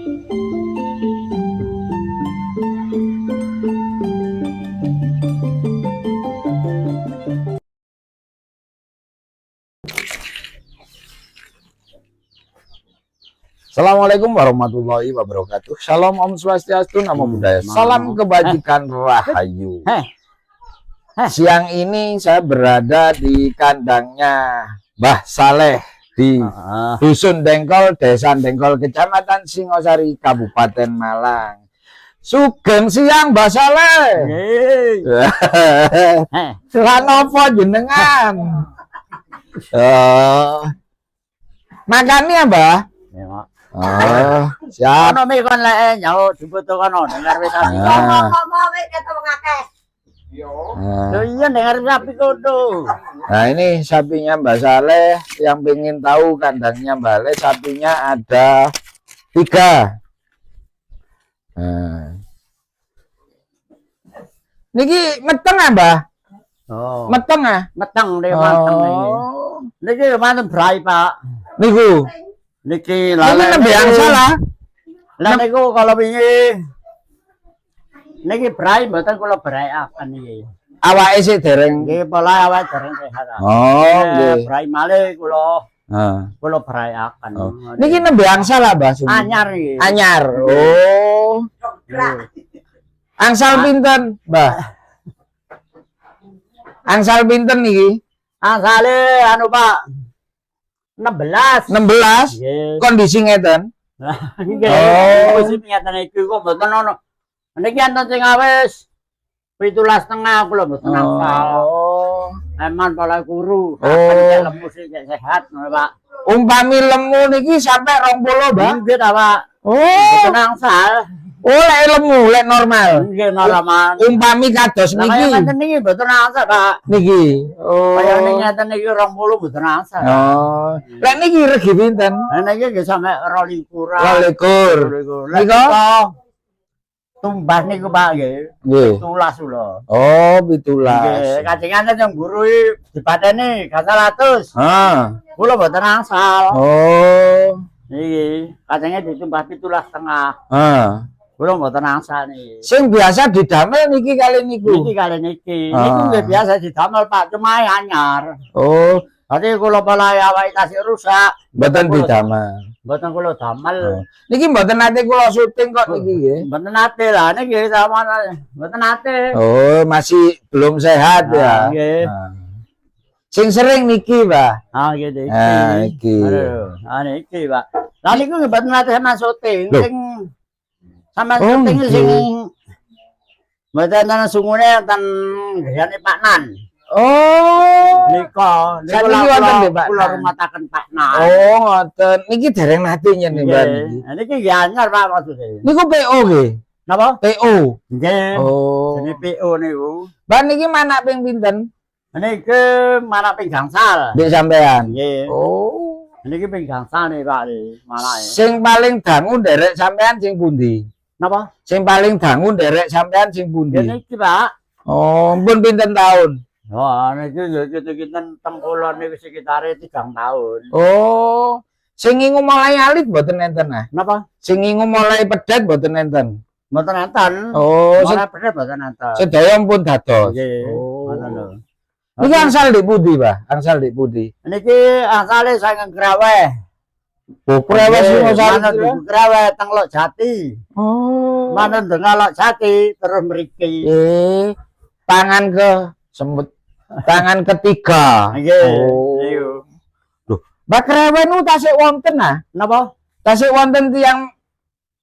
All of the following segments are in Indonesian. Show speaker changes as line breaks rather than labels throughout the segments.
Assalamualaikum warahmatullahi wabarakatuh. Shalom, Om Swastiastu, Namo Buddhaya. Salam kebajikan rahayu. Siang ini saya berada di kandangnya Mbah Saleh di Dusun Dengkol, Desa Dengkol, Kecamatan Singosari, Kabupaten Malang. Sugeng siang Mbah Saleh. Lanopo jenengan. Makannya Mbah? Siap.
Ono mi kon lek nyaut dibutuh kono dengar wis sapi. Ngomong wis ketemu akeh. Yo iya dengar sapi kono.
Nah ini sapinya Mbak Saleh, yang pengen tahu kandangnya Mbak Saleh, sapinya ada 3. Nah. Niki meteng ah Mbah?
Oh.
Meteng ah?
Meteng deh mateng iki. Niki manten brai Pak.
Niku.
Niki
Ini nembe salah.
Lah niku kalau wingi niki brai mboten kula braiaken iki.
Awake sik dereng.
Nggih pola awake dereng sehat.
Oh, nggih.
Brai malih kula.
Heeh.
Kula braiaken.
Oh. Niki nembe angsal ah, Mbah?
Anyar iki.
Anyar. Oh. Angsal pinten, Mbah? Angsal pinten niki?
Angsale anu Pak. 16.
16.
Nggih.
Kondisi ngeten.
Nggih.
Oh.
Wis ngeten iki kok mboten ono. Niki enten sing awis 17,5 kula mboten angsal.
Oh.
Eman pola kuru.
Oh.
Lemu sih sehat ngono Pak.
Umpami lemu niki sampai 20, Mbah.
Nggih ta Pak.
Oh.
Mboten angsal.
Oh, lek lemu, lek normal.
Nggih normal.
Umpami kados
Kaya
niki.
ngeten niki mboten angsal Pak.
Niki. Oh.
Kaya ngeten niki 20 mboten angsal.
Oh. Lek niki regi pinten?
Lah niki nggih sampe 22.
22.
Nika tumbas niku Pak nggih.
Nggih.
17 kula.
Oh, 17.
Nggih, kajengan yang guru dipateni 100.
Ah.
Kula mboten angsal.
Oh.
Niki kajenge ditumbas 17,5.
Ah.
Kula mboten angsal niki.
Sing biasa didamel niki kali niku.
Niki kali niki. Niku nggih biasa didamel Pak, cuma anyar.
Oh,
Dadi kula pala awake tasih rusak.
mboten didamel.
Mboten kula damel.
Niki mboten nate kula syuting kok niki nggih.
Mboten nate lah niki sama mboten nate.
Oh, masih belum sehat ya.
Nggih.
Nah. Sing sering niki, Mbah.
Ah nggih niki.
Ah, niki.
Aduh, niki Pak. Lah niku nggih mboten nate sama syuting.
Loh.
Sing sama
Oh,
syuting
nggih.
sing mboten ana sungune enten gayane Pak Nan.
Oh.
Nika,
Sakniki wonten nggih, Pak
kula
Nan?
rumataken Pak Nan.
Oh, ngoten. Niki dereng nate nyen nih, Mbah niki.
Nggih. Niki nggih anyar Pak maksude.
Niku PO nggih.
Napa?
PO.
Nggih.
Oh.
Ini PO niku.
Mbah niki manak ping pinten?
Niki mana ping gangsal.
Mbek sampean.
Nggih.
Oh.
Niki ping gangsal nih Pak nih, manake.
Sing paling dangu nderek sampean sing pundi?
Napa?
Sing paling dangu nderek sampean sing pundi?
Ya niki Pak.
Oh, pun pinten tahun?
Wah, niki kita tempulon niku sekitare 3 tahun.
Oh, sing ngingu mulai alit mboten enten ah.
Napa?
Sing ngingu mulai pedet mboten enten.
Mboten enten.
Oh,
Ora bener mboten enten.
sedaya pun dados.
Nggih.
Oh.
Ngoten lho.
Niki angsal di pundi, Pak? Angsal di pundi?
Niki asale saking Graweh.
Oh, Graweh Singosari.
Manut di Graweh teng Lok Jati.
Oh.
Manut dengan Lok Jati terus mriki.
Tangan ke sembut. Tangan ketiga.
Nggih.
Oh.
Niku.
Loh, Mbak Graweh nu tasik wonten ah.
Napa?
Tasik wonten tiyang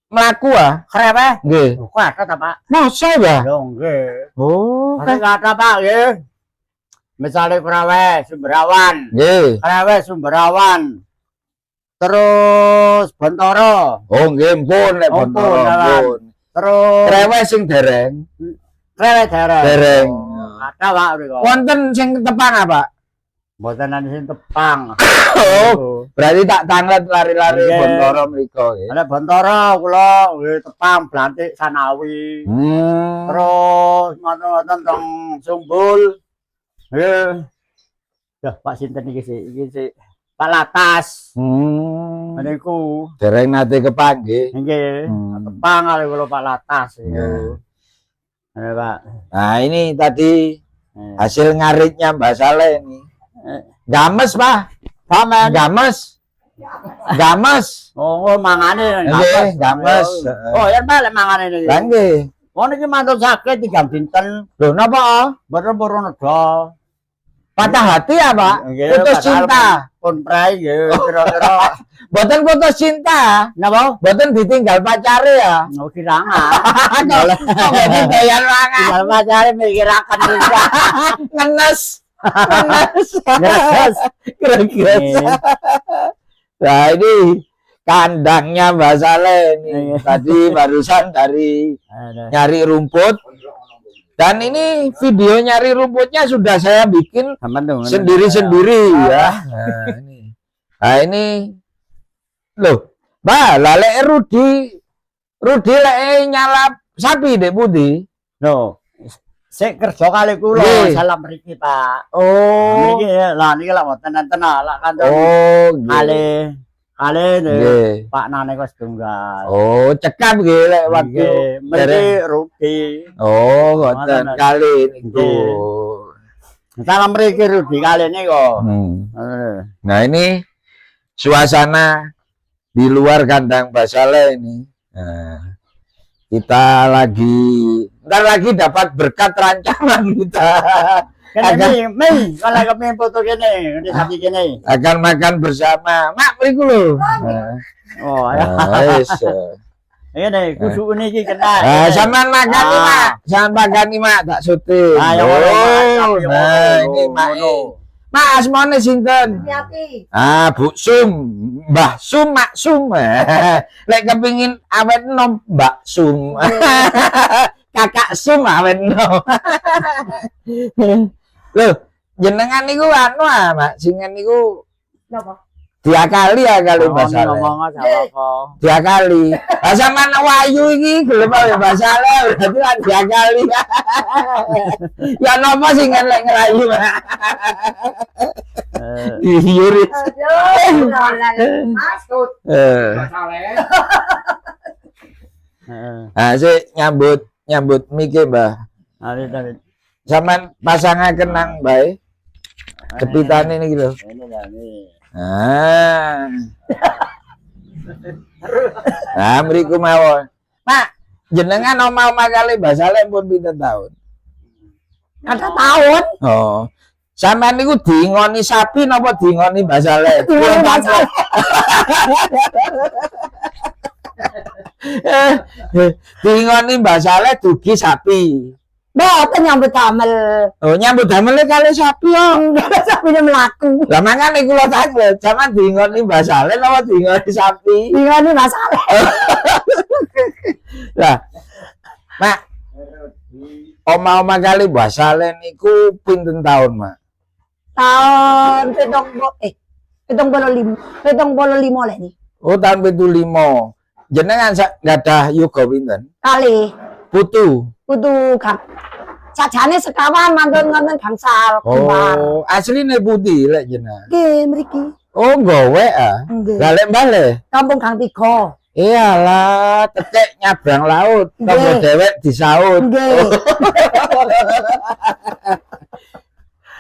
mlaku ah.
Graweh.
Nggih.
Kok ada ta, Pak?
Masa ya?
Yo nggih.
Oh.
Ada kata Pak nggih. Misale Graweh Sumberawan.
Nggih.
Graweh Sumberawan. Terus Bentoro.
Oh, nggih mpun nek
Oh,
Bentoro
mpun,
mpun.
Terus
Kreweh sing dereng.
Graweh dereng.
Dereng.
Ada Pak mriko.
Wonten sing tepang apa?
Mboten ana sing tepang.
Oh, berarti tak tanglet lari-lari
Nggih.
Bentoro mriku nggih.
Ada Bentoro kula nggih tepang Blantik Sanawi. Terus ngoten-ngoten teng Sumbul. Nggih. Ya Pak sinten iki sih? Iki sih Pak Latas. Niku
dereng nate kepanggih.
nggih. Tepang kali kula Pak Latas itu. Pak.
Nah, ini tadi hasil ngaritnya Mbak Saleh ini. Games, Pak.
Pamen.
Games. Games.
Oh, mangane
Nggih, games.
Oh, ya balik mangane niki.
Lah nggih.
Oh, niki mantul sakit 3 dinten.
Lho napa?
Mboten purun neda.
Patah hati ya, Pak?
Nggih,
Putus
padahal
cinta.
Pun prai nggih kira-kira.
Boten putus cinta.
Napa?
Boten ditinggal pacare ya.
Oh, kirangan.
Kok ditinggal mangan.
Tinggal pacare mikiraken niku.
Ngenes. Ngenes.
Ngenes.
Greges. Nah, ini kandangnya Mbak Saleh ini. Tadi barusan dari nyari rumput. Dan ini video nyari rumputnya sudah saya bikin sendiri-sendiri ya. Nah, ini loh, Mbak, lale Rudi lek nyalap sapi dek Budi.
Loh, sik kerja kali kula salam mriki, Pak.
Oh.
Niki lah niki lak mboten enten lak kantor.
Oh,
kali
nggih.
Pak Nane kos tunggal.
Oh, cekap nggih lek waktu
mriki Rudi.
Oh, ngoten kali niku.
Salam mriki Rudi kali niku.
Nah, ini suasana di luar kandang Mbak Saleh ini. Nah, kita ntar lagi dapat berkat rancangan kita.
Kalau kami foto gini, di sapi gini.
Akan makan bersama. Mak, beriku loh.
Oh, ya. Ini kusuk ini kena.
Sampean makan nih, Mak. Sampean makan nih, Mak. Tak syuting. Nah, ini Mak. Mak, asmane sinten? Bu Sum, Mbah Sum, Mak Sum. Lek kepingin awet nom Mbak Sum. Kakak Sum awet nom. Loh, jenengan niku anu Mak, singen niku napa? Diakali ya kali Mbak Saleh. Diakali. Lah sampean wayu iki gelem wae Mbak Saleh, berarti kan diakali. Ya napa singen lek ngerayu. Yuri. Maksud. Sik nyambut mike, Mbah.
Alit.
Sampean pasangaken nang bae. Kepitane niki lho. Nah, mriku mawon. Mak, jenengan oma-oma kali Mbah Saleh pun pinten tahun?
Ada tahun.
Oh. Sampeyan niku diingoni sapi napa diingoni Mbah Saleh? Diingoni Mbah Saleh dugi sapi.
Mboten nyambut damel.
Oh, nyambut damel kali sapi yo.
Sapine mlaku.
Lah mangane kula takut, sampean diingoni Mbah Saleh napa diingoni sapi?
Diingoni Mbah Saleh.
Lah. Mak. Oma-oma kali Mbah Saleh niku pinten tahun, Mak?
Tahun 75 lek iki.
Oh, tahun 75. Jenengan gadah yoga pinten?
Kali.
Putu
Kang. Sajane sekawan mantun ngoten gangsal.
Oh, asline putih lek jenengan.
Nggih, mriki.
Oh, gowe ah. Lah lek bale.
Kampung Gang 3.
Iyalah, tetek nyabrang laut, kanggo dewek disaut.
Nggih.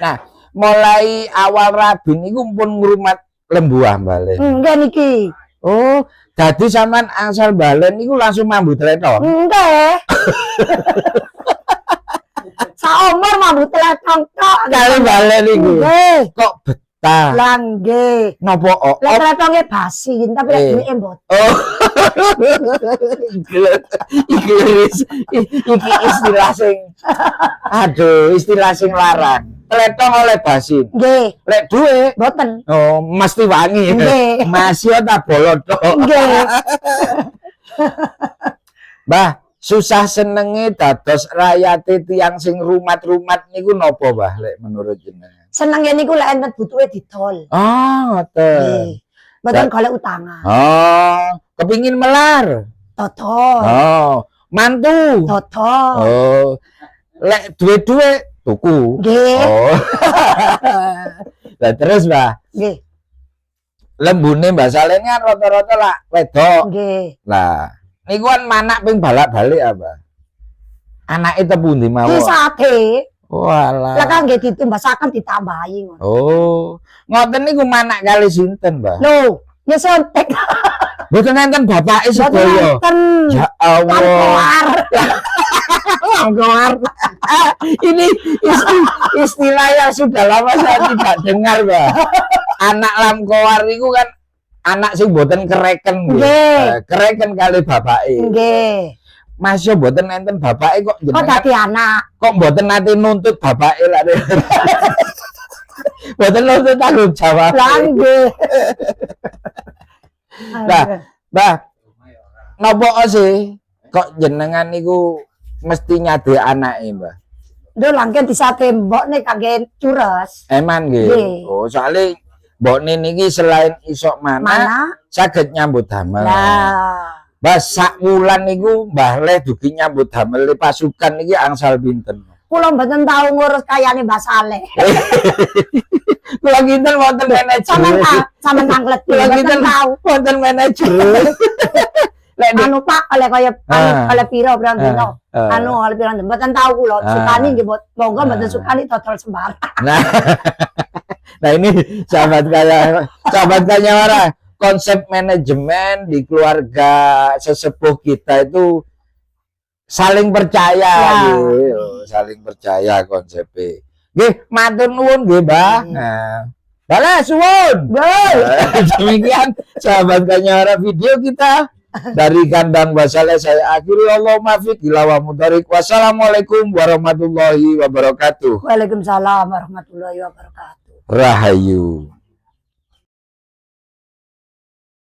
Nah, mulai awal Rabi niku pun ngrumat lembuah bale.
Nggih niki.
Oh, dadi sampean angsal balen niku langsung mambut letong.
Nggih. Saumur mambut letong tok.
Kali balen niku.
Nggih.
Kok betah.
Lah nggih.
Napa kok?
Letonge basin tapi lek duweke mboten.
Oh. Iki istilah sing aduh, istilah sing larang. Letong oleh basin.
Nggih.
Lek duwe
mboten.
Oh, mesti wangi.
Nggih.
Masih tak bolot tok.
Nggih.
Mbah, susah senenge dados rakyate tiyang sing rumat-rumat niku napa, Mbah, lek menurut jenengan?
Senenge niku lek enten butuhe didol.
Oh, ngoten.
Nggih. Mboten golek utangan.
Oh, kepingin melar.
Dodol.
Oh, mantu.
Dodol.
Oh. Lek duwe-duwe tuku.
Nggih.
Oh. Lah terus, Mbah.
Nggih.
lembune Mbak Saleh ini kan rata-rata lah wedok.
Nggih.
Lah, niku kan manak ping balak-balik apa? Anak itu pundi mawon?
Ki sate.
Walah.
Lah kan nggih ditumbasaken ditambahi ngono.
Oh, ngoten niku manak kali sinten, Mbak?
Lho, ya sontek.
Mboten enten bapake sedaya. Ya Allah. Langkowar. Ini istilah yang sudah lama saya tidak dengar, Mbak. Anak lamkowar itu kan anak sing mboten kereken nggih. Kereken kali bapake.
Nggih.
Mas yo mboten enten bapake kok
jenengan. Kok dadi anak.
Kok mboten nate nuntut bapake lak. Mboten nuntut tanggung jawab.
Lah nggih.
Mbah, napa sih kok jenengan niku mesti nyade anake, Mbah?
Lho langke disate mbokne kangge cures.
Eman nggih. Oh, soalnya mbokne niki selain isok mana saged nyambut damel.
Lah,
Mbah sak wulan niku Mbah Leh dugi nyambut damel pasukan niki angsal pinten?
Kula mboten tau ngurus kayane Mbah Saleh.
Kula kinten wonten manajer.
Sampeyan tanglet
Kula kinten wonten manajer.
Anu Pak oleh kaya oleh piro pirang dino. Anu oleh pirang dino. Mboten tau kula sukani nggih monggo mboten sukani total sembarang.
Nah ini sahabat kaya ora konsep manajemen di keluarga sesepuh kita itu saling percaya gitu. Saling percaya konsepnya. Nggih, matur nuwun nggih, Mbah. Nah, balas suwun. Demikian sahabat Kanyara video kita dari kandang Mbah Saleh. Saya akhiri Allahumma fiq ila wa mudharik. Wassalamualaikum warahmatullahi wabarakatuh.
Waalaikumsalam warahmatullahi wabarakatuh.
Rahayu.